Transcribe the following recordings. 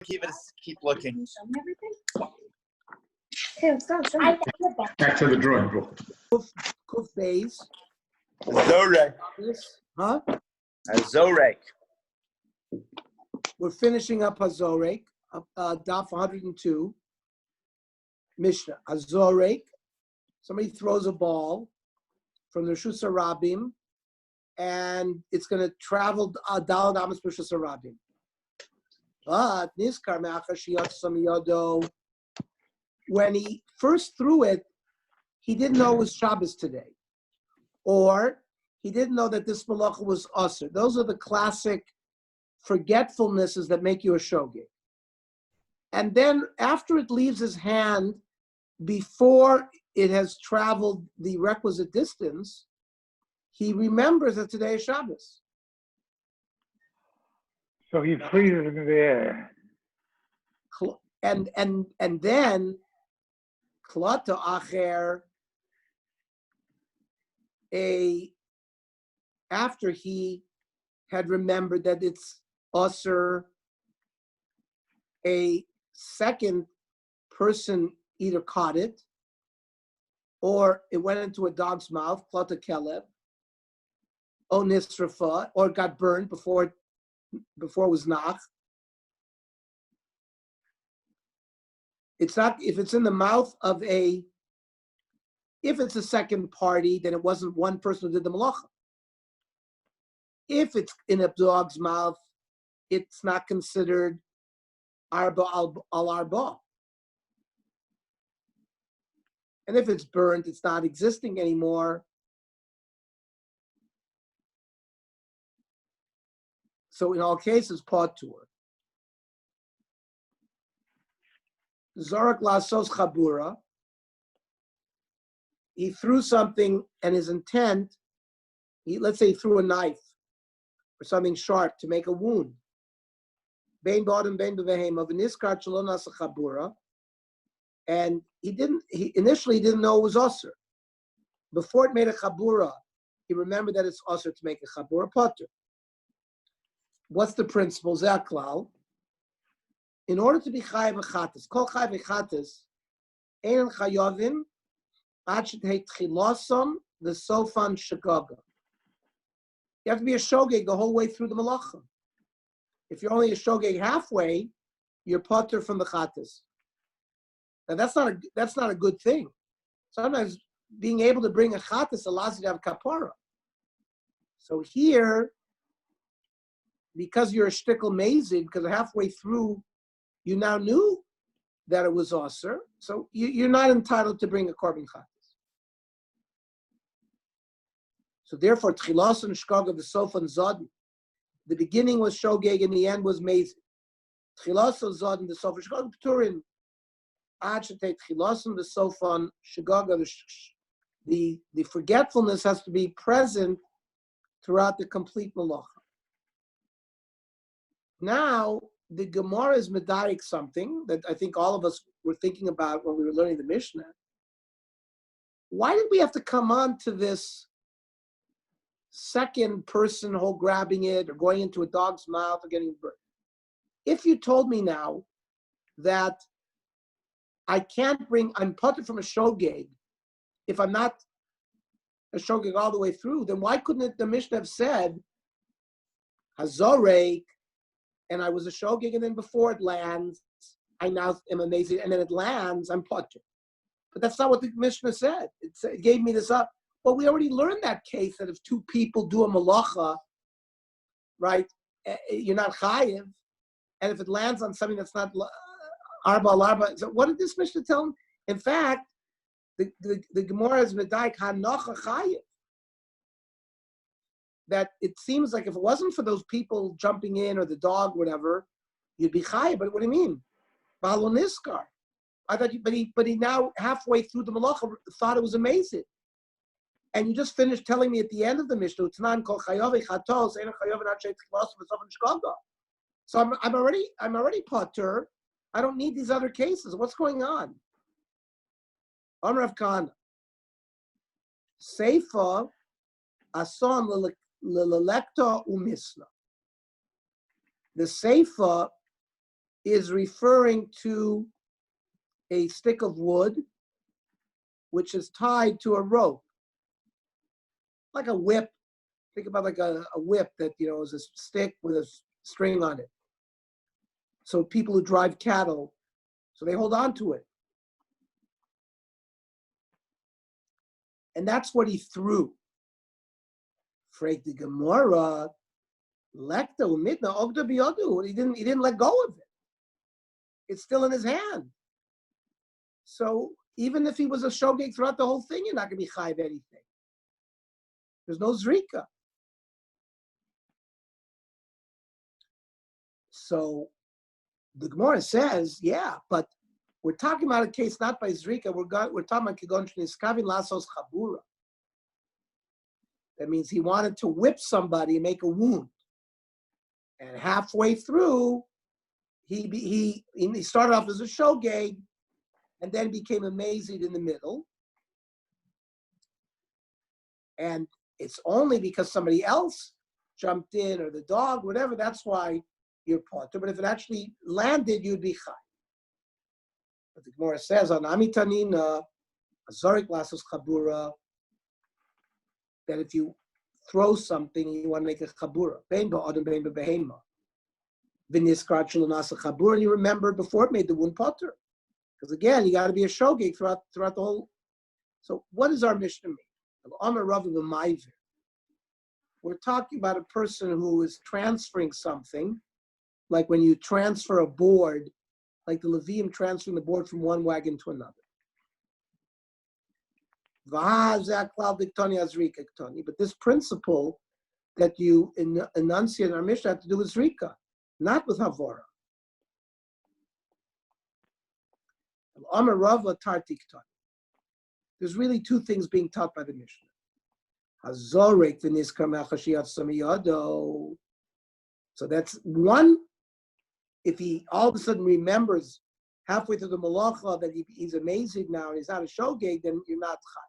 Keep looking. Can you show me everything? Okay, let's go. Show me. Back to the drawing board. Kuf Beis. Zorek. Huh? Zorek. We're finishing up Hazorek, Daf 102. Mishnah. Hazorek. Somebody throws a ball from the Reshus Harabim, and it's going to travel Dalad Amos Reshus Harabim. But Niskar Me'achar Sheyatz Samiyado, when he first threw it, he didn't know it was Shabbos today, or he didn't know that this malacha was Asr. Those are the classic forgetfulnesses that make you a shogeg. And then after it leaves his hand, before it has traveled the requisite distance, he remembers that today is Shabbos. So he freezes in the air. And then klata acher, after he had remembered that it's usher, a second person either caught it or it went into a dog's mouth, klata kelev, or nisrafa, or got burned before it was nach. It's not, if it's in the mouth of if it's a second party, then it wasn't one person who did the malacha. If it's in a dog's mouth, it's not considered arba al arba. And if it's burnt, it's not existing anymore. So in all cases, patur. Zorak lasos chabura. He threw something, and his intent, let's say he threw a knife or something sharp to make a wound. Bein b'adam bein b'vehem of niskar shelo nasa chabura, and he initially didn't know it was usher. Before it made a chabura, he remembered that it's usher to make a chabura patur. What's the principle? Zaklal. In order to be chayav v'chatas, kol chayav v'chatas, ein chayavim ad shetei tchilasom v'sofan shagaga. You have to be a shogeg the whole way through the malacha. If you're only a shogeg halfway, you're patur from the chatas. Now that's not a good thing. Sometimes being able to bring a chatas allows you to have kapara. So here, because you're a shtickle mazid, because halfway through you now knew that it was aser, so you're not entitled to bring a korban chatas. So therefore, tchilas and shkaga v'sofan zadin. The beginning was shogeg and the end was mazid. Tchilas and zadin v'sofan shkaga p'turin. Ad shetei tchilas and v'sofan shkaga. The forgetfulness has to be present throughout the complete malacha. Now, the Gemara is medarik something that I think all of us were thinking about when we were learning the Mishnah. Why did we have to come on to this second person whole grabbing it or going into a dog's mouth or getting burned? If you told me now that I'm putted from a shogeg, if I'm not a shogeg all the way through, then why couldn't the Mishnah have said, Hazorek, and I was a shogeg, and then before it lands, I now am amazing, and then it lands, I'm potter. But that's not what the Mishnah said. It gave me this up. Well, we already learned that case that if two people do a malacha, right, you're not chayiv, and if it lands on something that's not arba al arba, so what did this Mishnah tell him? In fact, the Gemara is medaik hanocha chayiv. That it seems like if it wasn't for those people jumping in or the dog, whatever, you'd be chayiv. But what do you mean? Balo niskar. I thought, but he now halfway through the malacha thought it was amazing. And you just finished telling me at the end of the Mishnah, it's not called chayav chatos, ain't chayav not sheit chlos v'sofan shkaga. So I'm already patur. I don't need these other cases. What's going on? Amrav Kana. Seifa ason l'lelekta umisna. The seifa is referring to a stick of wood which is tied to a rope, like a whip. Think about like a whip that, is a stick with a string on it. So people who drive cattle, so they hold on to it. And that's what he threw. Frag the Gemara, lekta umitna ogda biyadu. He didn't let go of it. It's still in his hand. So even if he was a shogeg throughout the whole thing, you're not going to be chayiv anything. There's no zrika. So the Gemara says, yeah, but we're talking about a case not by zrika. We're talking about kigon shniskavin lasos chabura. That means he wanted to whip somebody and make a wound. And halfway through, he started off as a shogeg and then became a mazid in the middle. And it's only because somebody else jumped in or the dog, whatever, that's why you're potter. But if it actually landed, you'd be chai. But the Gemara says on Amitanina, Azorik Lasos Chabura, that if you throw something, you want to make a chabura. Bein ba'adam, bein ba'behema. V'niskar nasa chabura, and you remember before it made the wound potter. Because again, you got to be a shogeg throughout the whole. So what does our Mishnah mean? We're talking about a person who is transferring something, like when you transfer a board, like the Levium transferring the board from one wagon to another. But this principle that you enunciate in our Mishnah had to do with Zrika, not with Havora. There's really two things being taught by the Mishnah. So that's one, if he all of a sudden remembers halfway through the malacha that he's amazing now and he's not a shogeg, then you're not chai.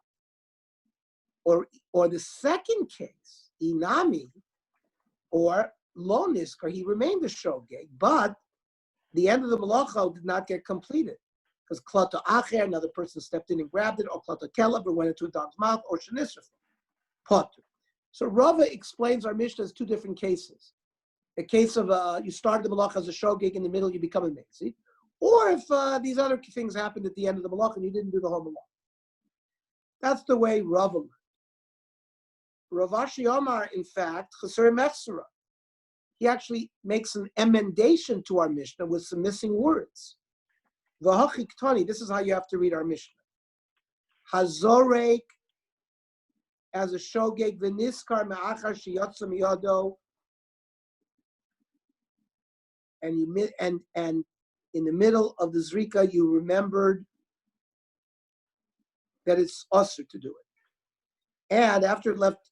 Or the second case, inami, or lo niskar, he remained a shogeg, but the end of the malacha did not get completed. Because klata acher, another person stepped in and grabbed it, or klata kelab, or went into a dog's mouth, or shenisrif, potter. So Rava explains our Mishnah as two different cases. A case of you started the malacha as a shogeg, in the middle you become a mezi, or if these other things happened at the end of the malacha and you didn't do the whole malacha. That's the way Rava learned. Rav Ashi Omar, in fact, Chasser Mechsera, he actually makes an emendation to our Mishnah with some missing words. V'hachik tani, this is how you have to read our Mishnah. Hazorek as a shogeg v'niskar me'achar sheyotza miyado, and in the middle of the zrika you remembered that it's usher to do it, and after it left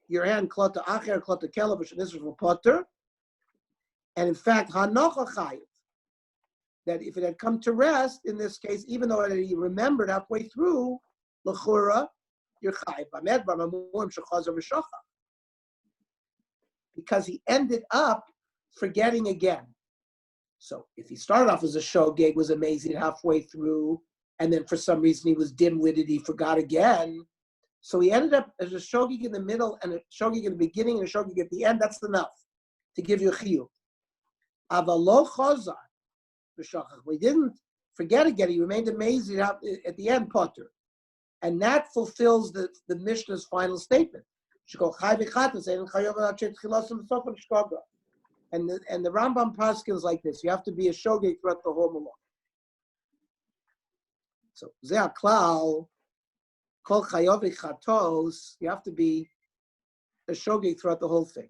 your hand, klata acher, klata kelav, shenisrif for potter, and in fact hanocha chayiv, that if it had come to rest in this case, even though he remembered halfway through, l'chura, you're chayiv. Because he ended up forgetting again. So if he started off as a shogeg, was amazing halfway through, and then for some reason he was dim-witted, he forgot again. So he ended up as a shogeg in the middle and a shogeg in the beginning and a shogeg at the end. That's enough to give you a chiyuv. Avalo chazar. We didn't forget again. He remained amazing at the end, potter. And that fulfills the Mishnah's final statement. And the Rambam paskins like this. You have to be a shogeg throughout the whole malach. So zeh klal kol chayov chatos. You have to be a shogeg throughout the whole thing.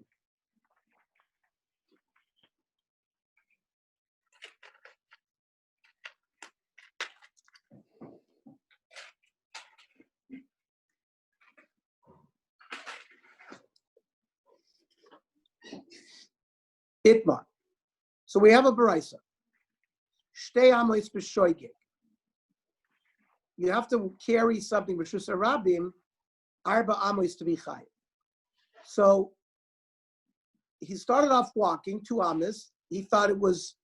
Itmar. So we have a baraisa. Shtei amos b'shoigeg. You have to carry something b'shus rabim, arba amos to be chai. So he started off walking 2 amos. He thought it was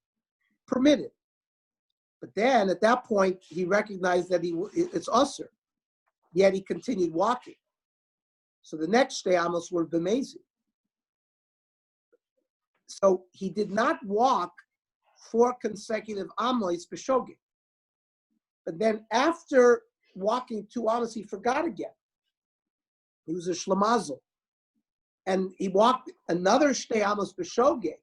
permitted. But then at that point, he recognized that it's usher. Yet he continued walking. So the next day, amos were b'mezi. So he did not walk 4 consecutive amos b'shogeg. But then after walking 2 amos, he forgot again. He was a shlamazel. And he walked another shtei amos b'shogeg.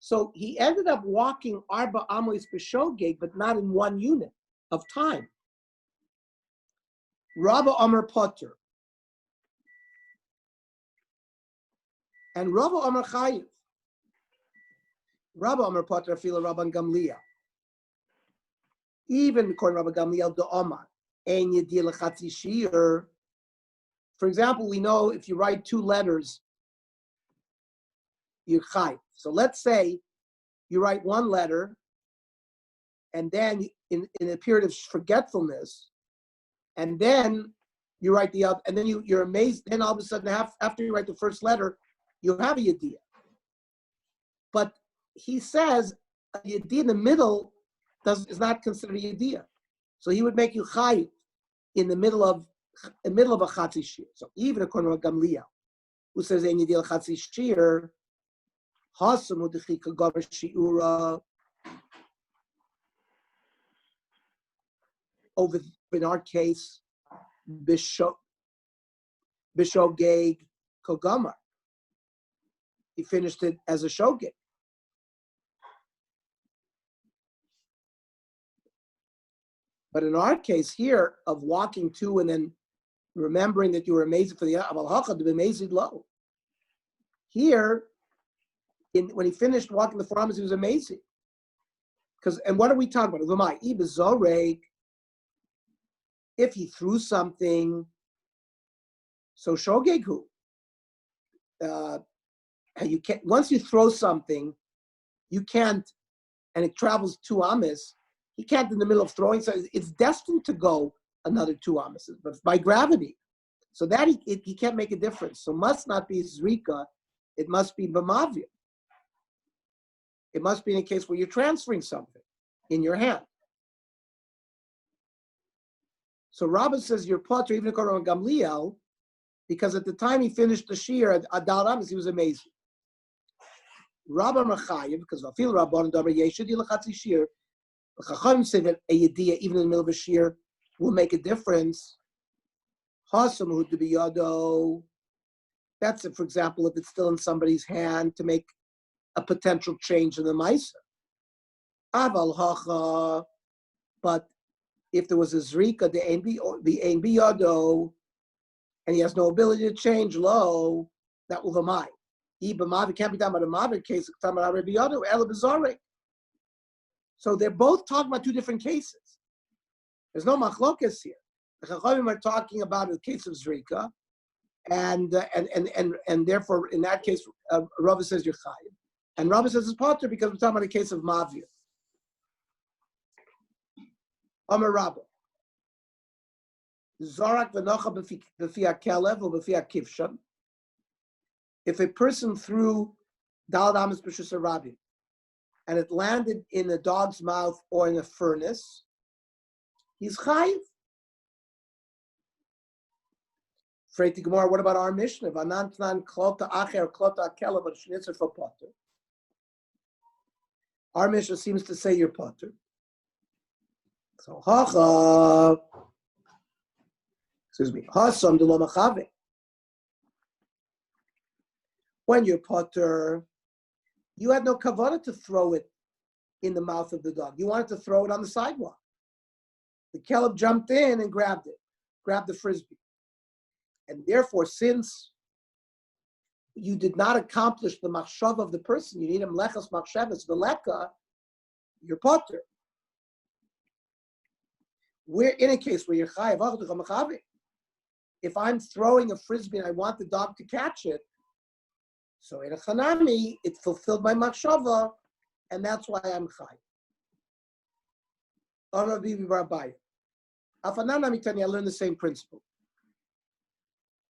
So he ended up walking arba amos b'shogeg, but not in 1 unit of time. Rabba Amar Potter. And Rabba Amar Chayiv. Rabba Amar Potter Afila Rabban Gamliel. Even according to Rabban Gamliel, the Omar. Ein Yedil Chatzi Shir. For example, we know if you write 2 letters, you're chayiv. So let's say you write 1 letter, and then in a period of forgetfulness, and then you write the other, and then you're amazed. Then all of a sudden, after you write the first letter, you have a yediyah. But he says a yediyah in the middle is not considered a yediyah. So he would make you chayiv in the middle of a chatzi shir. So even according to Gamliel, who says ein yediyah chatzi shir, hasam udechika gavar shiura. Over in our case, Bishogeg Kogamar. He finished it as a shogeg. But in our case here of walking 2 and then remembering that you were amazing for the Aval Hacha to be amazing low. Here, when he finished walking the 4 amos, he was amazing. And what are we talking about? V'mai ibezoreg. If he threw something, so shogegu. You can't. Once you throw something, you can't, and it travels 2 amos. He can't in the middle of throwing. So it's destined to go another 2 amos, but by gravity. So that he can't make a difference. So must not be zrika. It must be b'mavir. It must be in a case where you're transferring something in your hand. So Rabbi says you're potter even according to Gamliel, because at the time he finished the shir at Adal Amos, he was amazing. Rabbi Machayev, because I feel Rabban Dabar Yeshud Yilachatzi Shir, the Chacham say that a yediyah even in the middle of a shir will make a difference. Hasam hu biyado. That's it, for example, if it's still in somebody's hand to make a potential change in the ma'aser. Aval hacha, but if there was a zrika, the ein biyado, and he has no ability to change low, that will be mine. It can't be done about a mavid case. So they're both talking about 2 different cases. There's no machlokas here. The Chachamim are talking about a case of zrika, and therefore in that case, Rava says you're chayiv, and Rava says it's potter because we're talking about a case of mavir. Amar Rabba. Zorak v'nocha b'fi kelev or b'fi kivshan. If a person threw dalad amos b'shus rabim and it landed in a dog's mouth or in a furnace, he's chayiv. Freit the Gemara, what about our Mishnah? V'anantnan klota acher klota kelev v'shnitzer for potter. Our Mishnah seems to say you're potter. So hacha. Excuse me. Hasam de lo machave. When you're potter, you had no kavanah to throw it in the mouth of the dog. You wanted to throw it on the sidewalk. The keleb jumped in and grabbed the frisbee. And therefore, since you did not accomplish the machshav of the person, you need a mlechas machshavas, the leka, you're potter. We're in a case where you're chayav. If I'm throwing a frisbee and I want the dog to catch it, so in a chanami, it fulfilled my machshava, and that's why I'm chayav. I learned the same principle.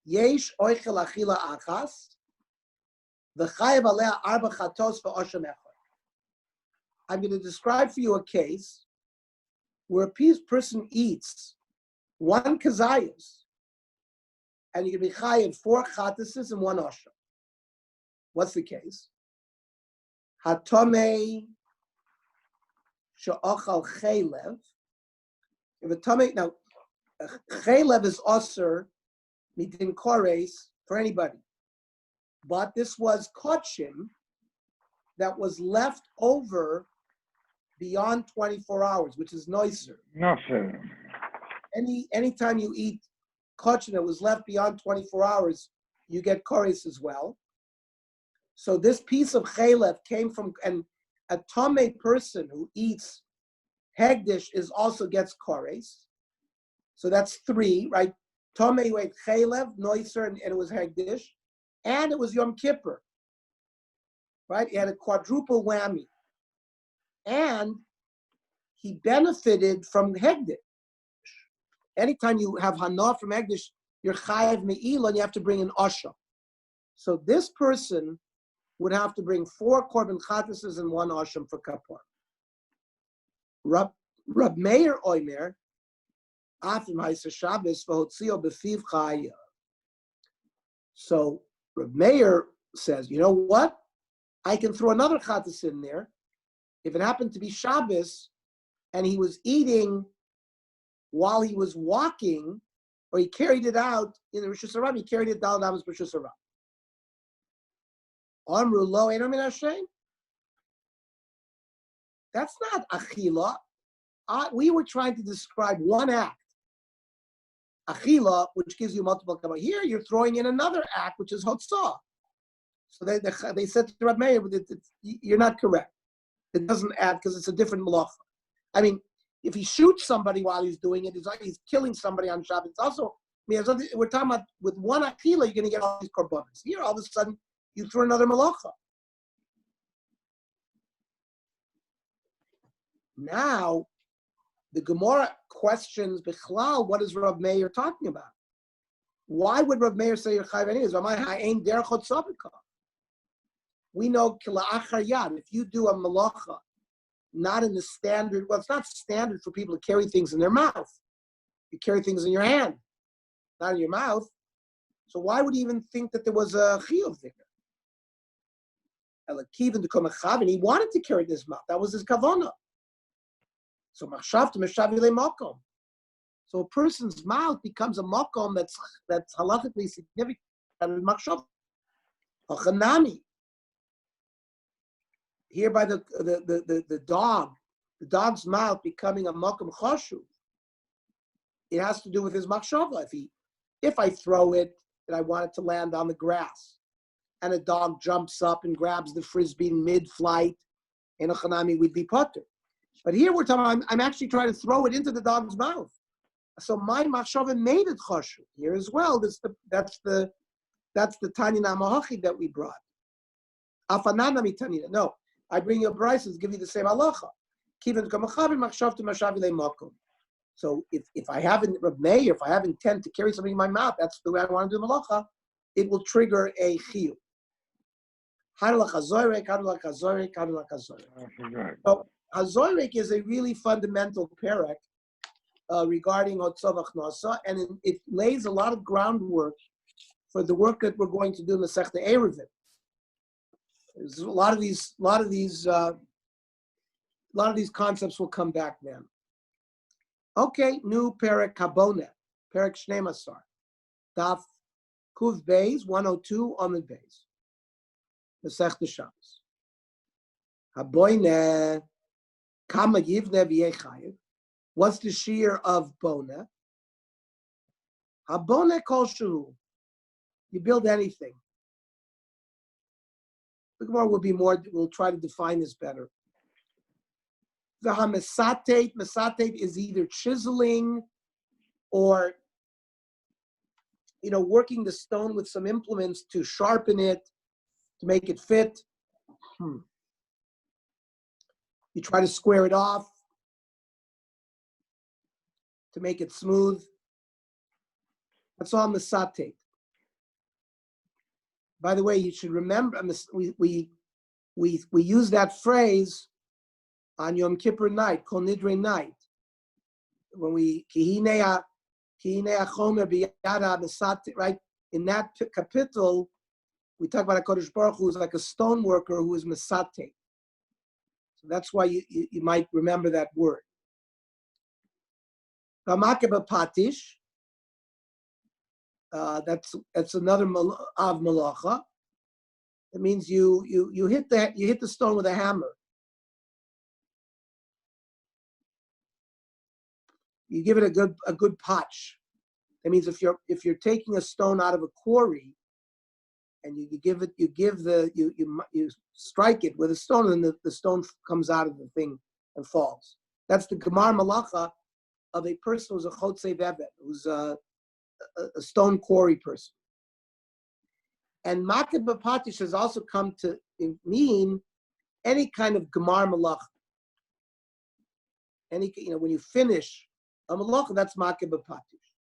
Yesh oichel achila achas, v'chayav alea arba chatos v'oshem echad. I'm going to describe for you a case where a person eats one kazayas, and you can be chayav 4 chatasis and 1 osha. What's the case? Hatomei she'achal chaylev. If a tomei, now chaylev is osir midin kores for anybody, but this was kodshim that was left over beyond 24 hours, which is noiser. No, sir. Anytime you eat kodshim that was left beyond 24 hours, you get kores as well. So this piece of chaylev came from, and a tomei person who eats hegdish also gets kores. So that's 3, right? Tomei who ate chaylev, noiser, and it was hegdish, and it was Yom Kippur, right? He had a quadruple whammy, and he benefited from hegdish. Anytime you have hana from hegdish, you're chayav me'ila, and you have to bring an osha. So this person would have to bring 4 korban chatases and 1 asham for kapar. Rab Meir Oimer, afim ha'isa Shabbos v'hotzio b'fiv chaya. So Rab Meir says, you know what? I can throw another chatas in there. If it happened to be Shabbos, and he was eating while he was walking, or he carried it out in the Rosh Hashanah, he carried it down to Rosh Hashanah. Amru lo eino min Hashem. That's not achila. We were trying to describe one act, achila, which gives you multiple kabbalah. Here, you're throwing in another act, which is hotzah. So they said to Rab Meir, you're not correct. It doesn't add because it's a different malacha. I mean, if he shoots somebody while he's doing it, he's killing somebody on Shabbat. It's also, we're talking about with one achila, you're going to get all these korbanos. Here, all of a sudden, you throw another malacha. Now, the Gemara questions Bichlal, what is Rav Meir talking about? Why would Rav Meir say you're chayav anyways? We know kila'achar yad. If you do a malacha, not in the standard, well, it's not standard for people to carry things in their mouth. You carry things in your hand, not in your mouth. So why would he even think that there was a chiyuv there? He wanted to carry it in his mouth. That was his kavanah. So So a person's mouth becomes a makom that's halachically significant. Here by the dog's mouth becoming a makom chashuv. It has to do with his machshava. If I throw it and I want it to land on the grass, and a dog jumps up and grabs the frisbee mid-flight, in a chanami we'd be potter. But here we're talking, I'm actually trying to throw it into the dog's mouth. So my machshava made it chashuv. Here as well, that's the Tanya Namahachi that we brought. Afanana mitanina. No, I bring you a brisa, give you the same halacha. Kivan kamachavi machshav to mashavi makom. So if I haven't if I have intent to carry something in my mouth, that's the way I want to do malacha, it will trigger a chiyuv. So Hazoyrek is a really fundamental parak regarding Hotzah v'Chnasa, and it lays a lot of groundwork for the work that we're going to do in the Masechta Eruvin. There's a lot of these concepts will come back then. Okay, new parak Kaboneh, parak Shnei Masar, Daf Kuv Beis 102 Amud Beis. Masechta Shabbos. Haboine kama yivne v'yechayev. What's the shear of bona? Habone kol shu. You build anything. The Gemara will be more. We'll try to define this better. The hamesatet. Mesatet is either chiseling or, working the stone with some implements to sharpen it, to make it fit. You try to square it off to make it smooth. That's all mesatet. By the way, you should remember we use that phrase on Yom Kippur night, Kol Nidre night, when we Kihinea Chomer Biyada Besat, right? In that capital, we talk about HaKadosh Baruch Hu is like a stone worker who is Mesate. So that's why you might remember that word. Hamakeba Patish, that's another Av Malacha. It means you hit the stone with a hammer. You give it a good potch. That means if you're taking a stone out of a quarry, and you strike it with a stone, and the stone comes out of the thing and falls. That's the Gemar Malacha of a person who's a Chotzei Vevet, who's a stone quarry person. And Makib B'Patish has also come to mean any kind of Gemar Malacha. When you finish a Malacha, that's Makib B'Patish.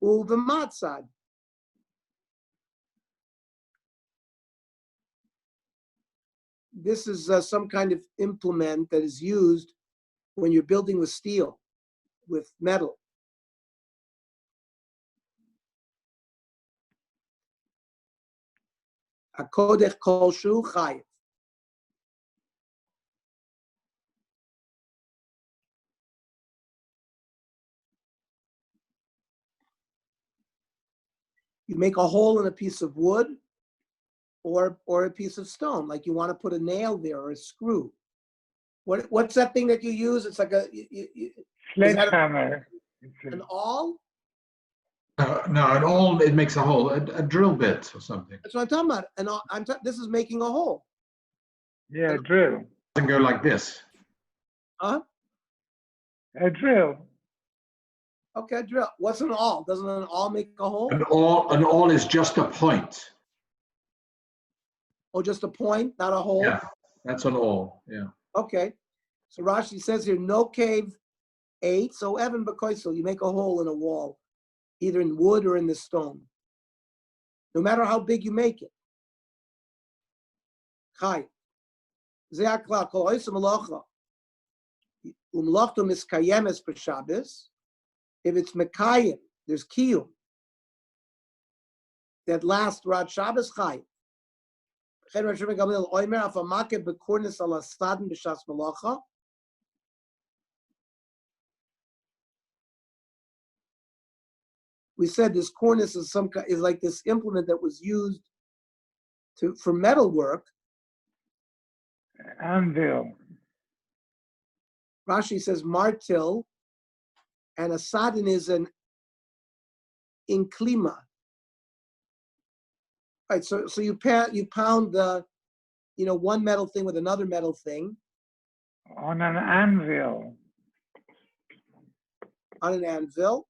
Uv'matzad. This is some kind of implement that is used when you're building with steel, with metal. Akodech kolshu chayiv. You make a hole in a piece of wood or a piece of stone, like you want to put a nail there or a screw. What's that thing that you use? It's like Sledgehammer. An awl? No, an awl, it makes a hole, a drill bit or something. That's what I'm talking about. This is making a hole. Yeah, a drill. It doesn't go like this. Huh? A drill. Okay, drill. What's an awl? Doesn't an awl make a hole? An awl is just a point. Or just a point, not a hole? Yeah, that's an awl, yeah. Okay. So Rashi says here, no cave 8. So Evan Bakoisel, you make a hole in a wall, either in wood or in the stone. No matter how big you make it. Chai. Zeakla kol oisa malacha. Umlachto miskayemes per Shabbos. If it's mekayem, there's kiyum. That last Rad Shabbos chai. We said this cornice is like this implement that was used for metal work. Anvil. Rashi says martil, and a sadin is an inklima. Right, so you pound the, one metal thing with another metal thing. On an anvil. On an anvil.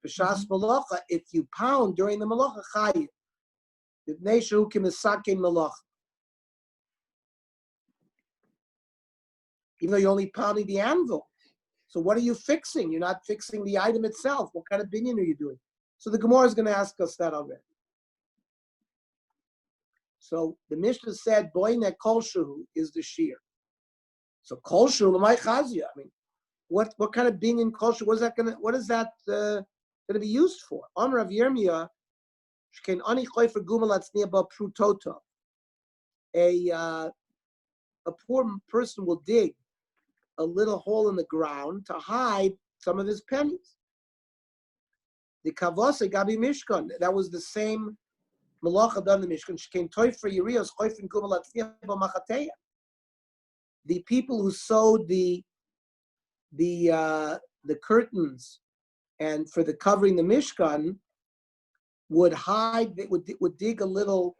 B'shas malacha, if you pound during the malacha, chayiv. B'nei shehu k'misakein malacha. Even though you're only pounding the anvil. So what are you fixing? You're not fixing the item itself. What kind of binyan are you doing? So the Gemara is going to ask us that already. So the Mishnah said, "Boine kolshu is the shear." So kolshu l'may chazia. I mean, what kind of binyan kolshu? What is that going to be used for? Amar Rav Yirmiyah, shkein ani choyfer gumalatz niaba prutota. A poor person will dig a little hole in the ground to hide some of his pennies. The kavose gabi mishkan. That was the same malacha done in the Mishkan. Shkein toifer yiriyos choyfen gumalatz niaba machateya. The people who sewed the curtains and for the covering the Mishkan would dig a little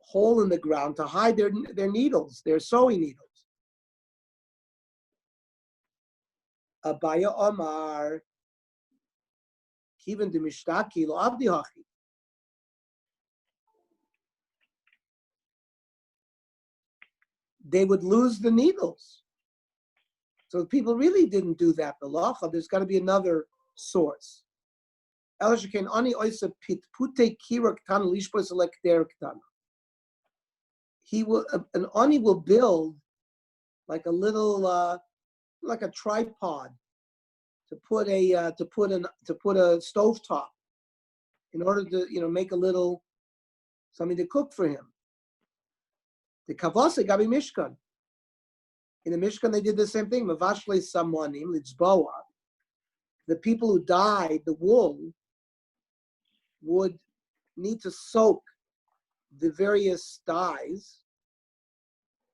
hole in the ground to hide their needles, their sewing needles. Abaya Omar Kivan de Mishtaki lo Abdi Hachi. They would lose the needles. So people really didn't do that. There's got to be another source. an ani will build like a little like a tripod to put a stovetop in order to make a little something to cook for him. The kavase gabi mishkan. In the Mishkan, they did the same thing. Mavashle samanim litzboa. The people who dyed the wool would need to soak the various dyes,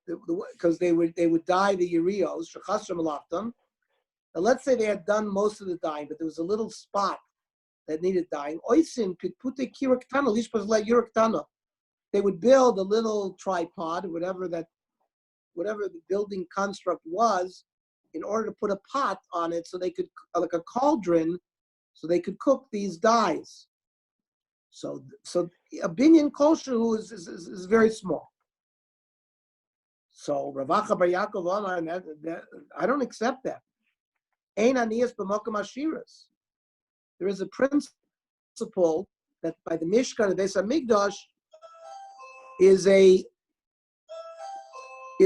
because they would dye the urios. Shechasram alaftam. Now, let's say they had done most of the dyeing, but there was a little spot that needed dyeing. Oisin could put the kiraktana, lishpas like yuraktana. They would build a little tripod, whatever the building construct was, in order to put a pot on it so they could, like a cauldron, so they could cook these dyes. So a binyan kosher is very small. So Ravacha Bar Yaakov Amar, I don't accept that. Ein aniyas b'makom ashiras. There is a principle that by the Mishkan, the Beis Hamikdash, is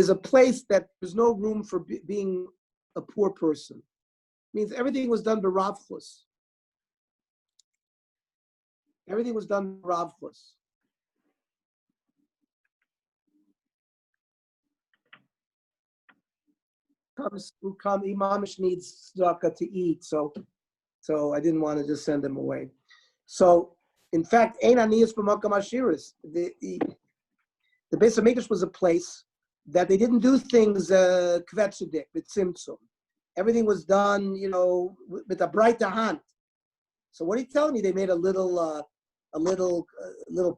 a place that there's no room for being a poor person. It means everything was done by Ravchus. Everything was done by Ravchus. Imamish needs tzedakah to eat, so I didn't want to just send him away. So, in fact, ein aniyas b'makom ashiras. The Beis Hamikdash was a place that they didn't do things kvetzudik with tzimtzum. Everything was done, with a bright hand. So what are you telling me? They made a little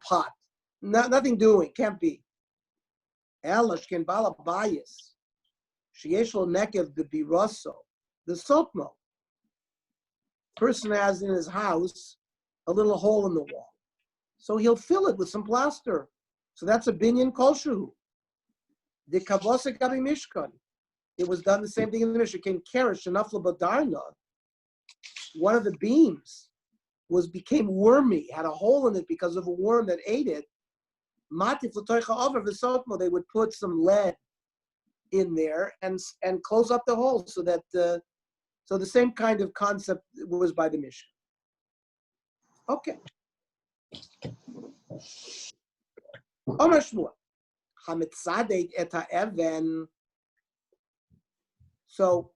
pot. Nothing doing. Can't be. Elash ken bala bayis. Sheyesh lo nekev b'biroso. The sotmo. Person has in his house a little hole in the wall, so he'll fill it with some plaster. So that's a binyan kosher. The kavose gabi mishkan. It was done the same thing in the Mishkan. Came keresh shenafla badarna. One of the beams became wormy, had a hole in it because of a worm that ate it. Matif l'toicha over v'sotmo. They would put some lead in there and close up the hole so that so the same kind of concept was by the Mishkan. Okay. Omer Shmuel. So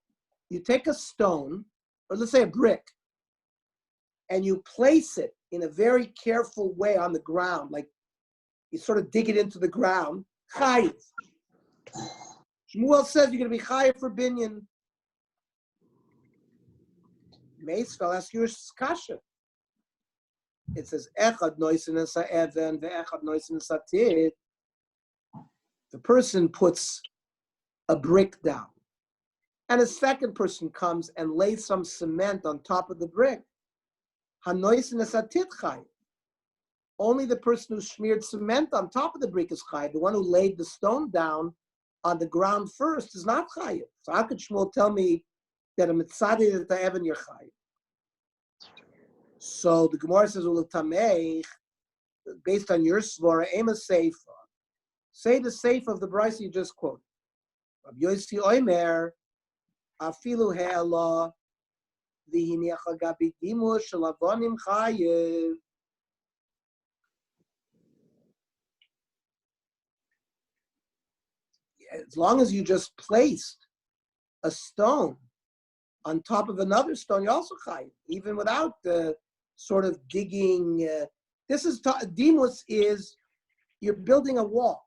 you take a stone, or let's say a brick, and you place it in a very careful way on the ground, like you sort of dig it into the ground. Chayiv. Shmuel says you're going to be chayiv for binyan. Meisvel asks you kasha. It says echad noisin es ha'even ve'echad noisin es ha'tid. The person puts a brick down, and a second person comes and lays some cement on top of the brick. Hanoisin es ha'tid chayiv. Only the person who smeared cement on top of the brick is chayiv. The one who laid the stone down on the ground first is not chayiv. So how could Shmuel tell me that a mitzadi is the even you're chayiv? So the Gemara says, based on your svara, aim a seifa. Say the seifa of the brisa you just quoted. Rabbi Yossi Omer, afilu he'elah, v'hinecha gabi dimu shalavonim chayiv. As long as you just placed a stone on top of another stone, you're also chayiv, even without the sort of digging. This is dimus is you're building a wall,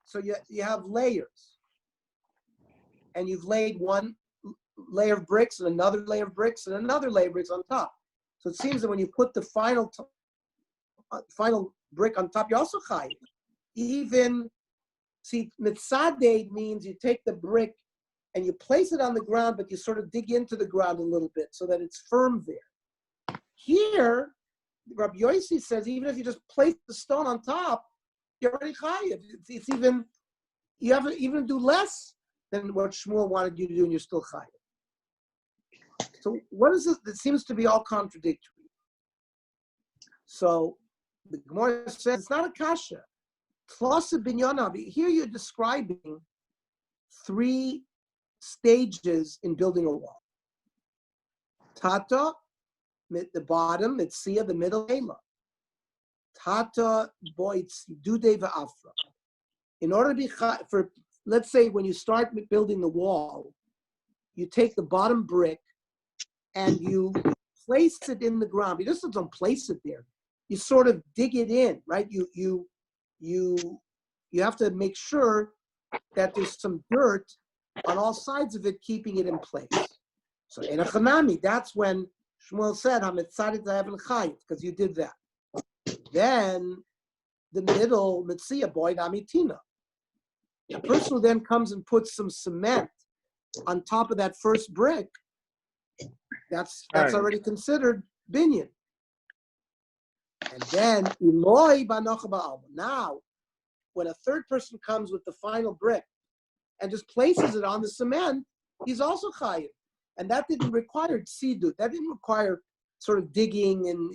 so you have layers, and you've laid one layer of bricks and another layer of bricks and another layer of bricks on top. So it seems that when you put the final brick on top, you're also chayiv. Even see, mitzadeh means you take the brick and you place it on the ground, but you sort of dig into the ground a little bit so that it's firm there. Here, Rabbi Yossi says even if you just place the stone on top, you're already chayiv. It's even, you have to even do less than what Shmuel wanted you to do, and you're still chayiv. So what is this? It seems to be all contradictory. So the Gemara says it's not a kasha. Plus a binyana. Here you're describing 3 stages in building a wall. Tata, the bottom, Mitzia, the middle, Ema. Tata, boitz, dude va'afra. In order to be, let's say when you start building the wall, you take the bottom brick and you place it in the ground. You just don't place it there. You sort of dig it in, right? You have to make sure that there's some dirt on all sides of it, keeping it in place. So in a chanami, that's when Shmuel said, "Hamitzadik la'evan chayit," because you did that. Then the middle mitzia boy amitina. A person who then comes and puts some cement on top of that first brick, that's already considered binyan. And then Eloi banocha ba'alma. Now, when a third person comes with the final brick and just places it on the cement, he's also chayiv. And that didn't require tzidut. That didn't require sort of digging and,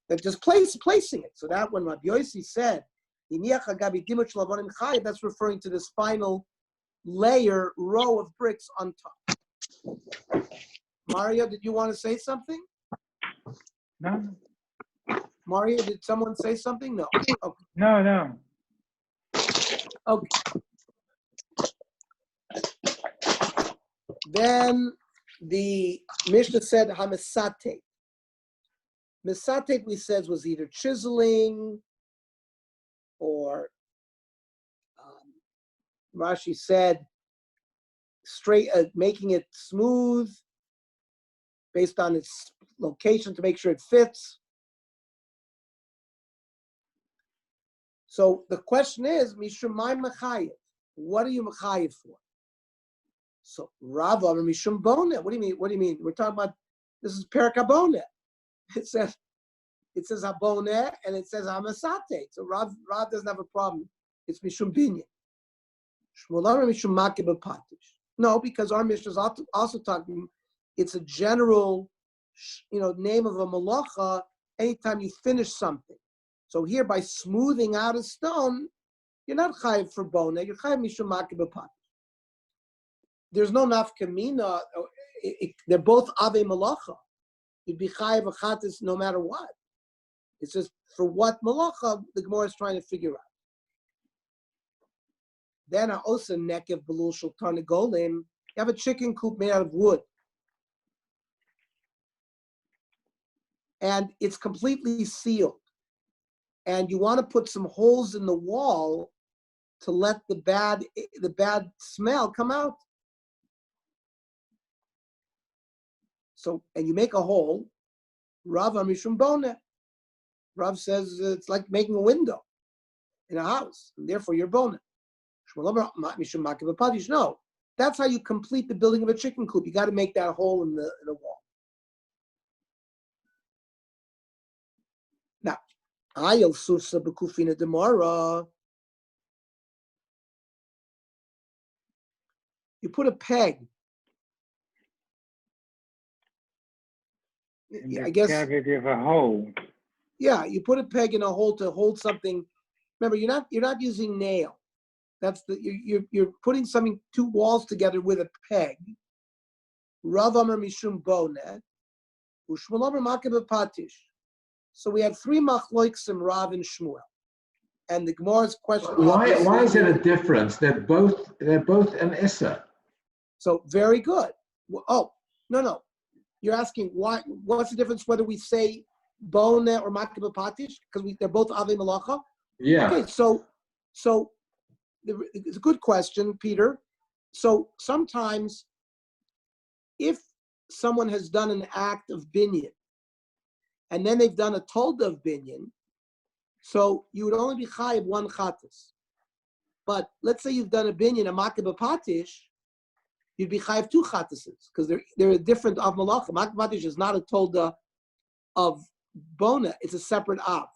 that just placing it. So that when Rabbi Yossi said, that's referring to this final row of bricks on top. Mario, did you want to say something? No. Mario, did someone say something? No. Okay. No. Okay. Then the Mishnah said hamisate. Misate, we said, was either chiseling or Rashi said straight, making it smooth based on its location to make sure it fits. So the question is, Mishum Mai Mechayev, what are you Mechayev for? So Rava Mishum Boneh. What do you mean? We're talking about, this is Perak HaBoneh. It says Haboneh and it says Hamasate. So Rav doesn't have a problem. It's Mishum Binyan. Shmuel Mishum Makeh B'Patish. No, because our Mishnah is also talking, it's a general, name of a malacha anytime you finish something. So here, by smoothing out a stone, you're not chayiv for bona, you're chayiv mishum makeh b'patish. There's no nafkamina. They're both ave malacha. You'd be chayiv achatis no matter what. It's just for what malacha the Gemara is trying to figure out. Then I also nekev belul shel tarnagolim. You have a chicken coop made out of wood, and it's completely sealed. And you want to put some holes in the wall to let the bad smell come out. So, and you make a hole. Rav Amishum Boneh. Rav says it's like making a window in a house, and therefore you're boneh. No, that's how you complete the building of a chicken coop. You got to make that hole in the wall. Now, Ayel Sursa Bekufina Demara. You put a peg. I guess. Cavity of a hole. Yeah, you put a peg in a hole to hold something. Remember, you're not using nail. That's you're putting something, 2 walls together with a peg. Rav Amar Mishum Boneh, Ushmuel Amar Makeh B'Patish. So we have 3 machloiksim, Rav and Shmuel. And the Gemara's question. Why is it a difference? They're both an Issa. So very good. Oh, no. You're asking what's the difference whether we say Boneh or Makeh B'Patish? Because they're both Ave Malacha? Yeah. Okay, so it's a good question, Peter. So sometimes if someone has done an act of binyan, and then they've done a tolda of binyan, so you would only be chayiv 1 chatas. But let's say you've done a binyan, a makeh b'patish, you'd be chayiv 2 chatases, because they're a different av malacha. Makeh b'patish is not a tolda of bona, it's a separate av.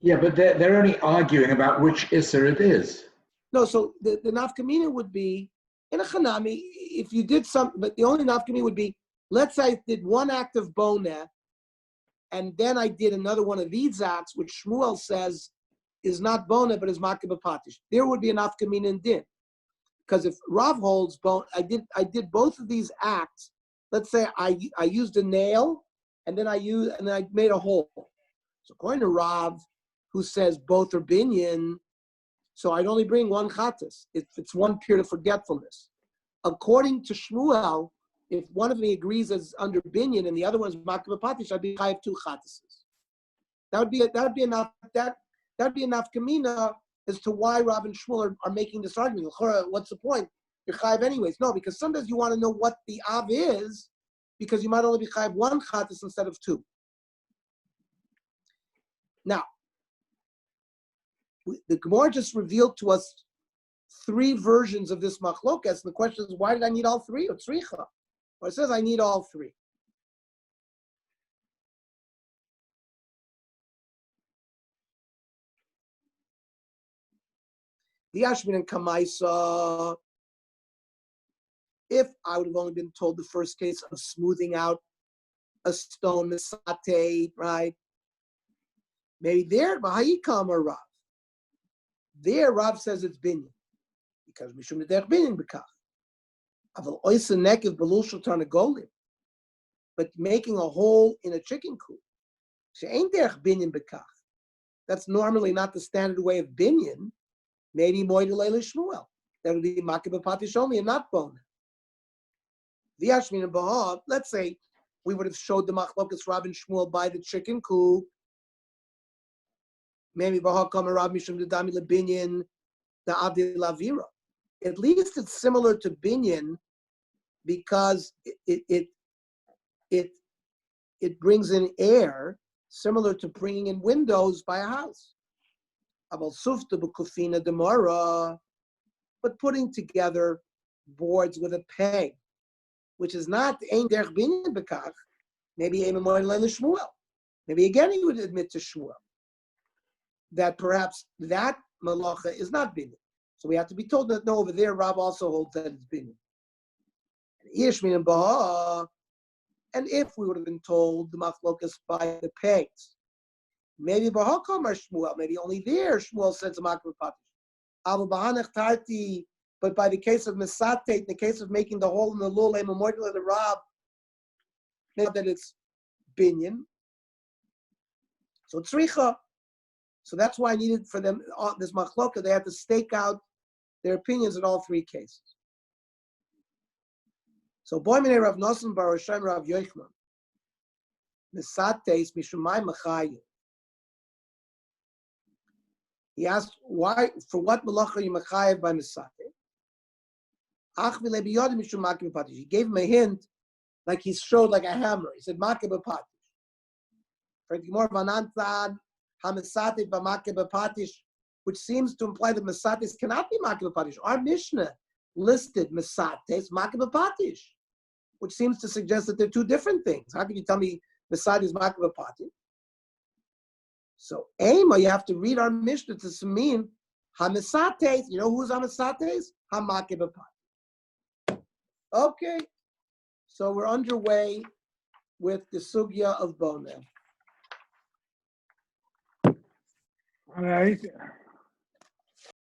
Yeah, but they're only arguing about which Isser it is. No, so the nafkamina would be, in a chanami, if you did something, but the only nafkamina would be, let's say I did 1 act of boneh, and then I did another one of these acts, which Shmuel says is not bona, but is makeh b'patish. There would be an afkamina in din. Because if Rav holds bone, I did both of these acts. Let's say I used a nail and then I made a hole. So according to Rav, who says both are binyan, so I'd only bring one chatas if it's one period of forgetfulness. According to Shmuel, if one of me agrees as under binyan and the other one is makeh b'patish, I'd be chayav 2 chatases. That would be enough. That would be enough kamina as to why Rav and Shmuel are making this argument. What's the point? You're chayav anyways. No, because sometimes you want to know what the av is, because you might only be chayav 1 chatas instead of 2. Now, the Gemara just revealed to us 3 versions of this machlokas, and the question is, why did I need all 3? Or tzricha? Or it says I need all 3. The Ashmin and Kamaisa, if I would have only been told the first case of smoothing out a stone, misate, right? Maybe there, Bahayikam or Rav. There, Rav says it's binyan, because Mishum Nederech binyan b'kach. Aval oisa nekev belul shel tarnagolim, but making a hole in a chicken coop, she ain't derech binyan b'kach. That's normally not the standard way of binyan. Maybe moed leil Shmuel. That would be makeh b'patish only and not bona. V'yashmin and Baha. Let's say we would have showed the machlokas Rav and Shmuel by the chicken coop. Maybe Baha Kamer Rav Mishum Dedami LeBinyan the Avdi Lavira. At least it's similar to binyan because it brings in air, similar to bringing in windows by a house. Aval Sufta B'Kufina Demara, but putting together boards with a peg, which is not Ein Derech Binyan B'Kach. Maybe Ein Moed Leil Shmuel. Maybe again he would admit to Shmuel that perhaps that malacha is not binyan. So we have to be told that no, over there Rab also holds that it's binyan. Yishmin and Baha, and if we would have been told the machlokas by the pegs, maybe Baha Kamar Shmuel, maybe only there Shmuel says a makeh b'patish. Aval Bahanech Tarti, but by the case of Mesate, in the case of making the hole in the lul, a memorial of the Rab, that it's binyan. So tzricha. So that's why I needed for them, this machloka, they had to stake out their opinions in all 3 cases. So Boimene Rav Nosson Bar Roshaim Rav Yochman, Mesates Mishumai Machayu. He asked, why, for what malacha are you machayev by Mesate? Ach v'le biyod mishum makeh b'patish. He gave him a hint, like he showed like a hammer. He said makeh b'patish. For the Gemara Vanantan, HaMesate b'makeh b'patish, which seems to imply that Mesates cannot be makeh b'patish. Our Mishnah listed Mesates makeh b'patish, which seems to suggest that they're 2 different things. How can you tell me Mesates is makeh b'patish? So Ema, you have to read our Mishnah to mean HaMesates. You know who's HaMesates? HaMakeh b'patish. Okay, so we're underway with the sugya of Bona. All right.